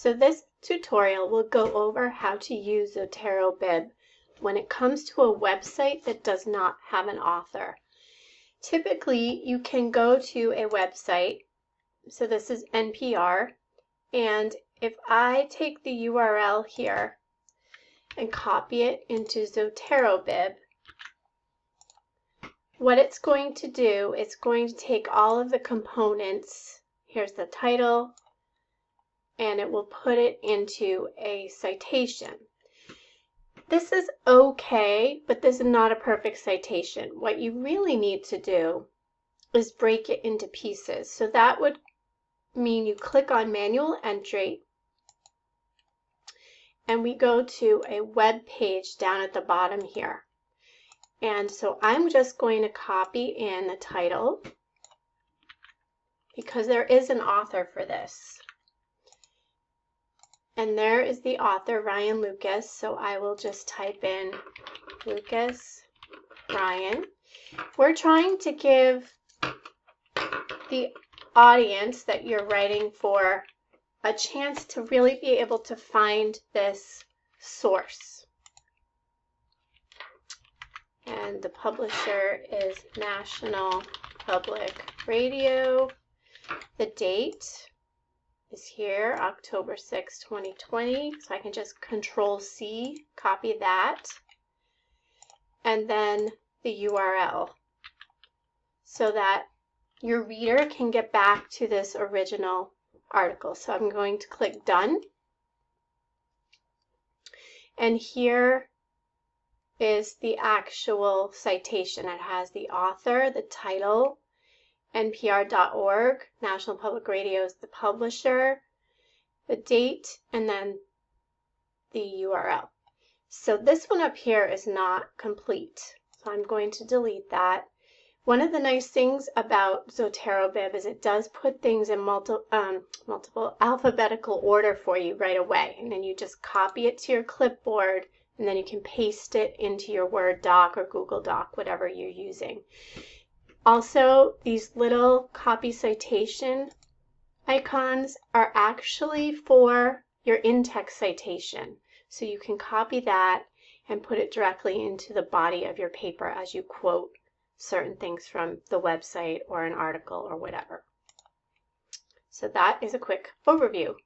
So this tutorial will go over how to use Zotero Bib when it comes to a website that does not have an author. Typically, you can go to a website, so this is NPR, and if I take the URL here and copy it into Zotero Bib, what it's going to do, it's going to take all of the components, here's the title, and it will put it into a citation. This is okay, but this is not a perfect citation. What you really need to do is break it into pieces. So that would mean you click on manual entry and we go to a web page down at the bottom here. And so I'm just going to copy in the title because there is an author for this. And there is the author, Ryan Lucas, so I will just type in Lucas Ryan. We're trying to give the audience that you're writing for a chance to really be able to find this source. And the publisher is National Public Radio. The date is here, October 6, 2020. So I can just Control-C, copy that, and then the URL so that your reader can get back to this original article. So I'm going to click Done. And here is the actual citation. It has the author, the title, npr.org, National Public Radio is the publisher, the date, and then the URL. So this one up here is not complete. So I'm going to delete that. One of the nice things about Zotero Bib is it does put things in multiple alphabetical order for you right away. And then you just copy it to your clipboard and then you can paste it into your Word doc or Google Doc, whatever you're using. Also, these little copy citation icons are actually for your in-text citation. So you can copy that and put it directly into the body of your paper as you quote certain things from the website or an article or whatever. So that is a quick overview.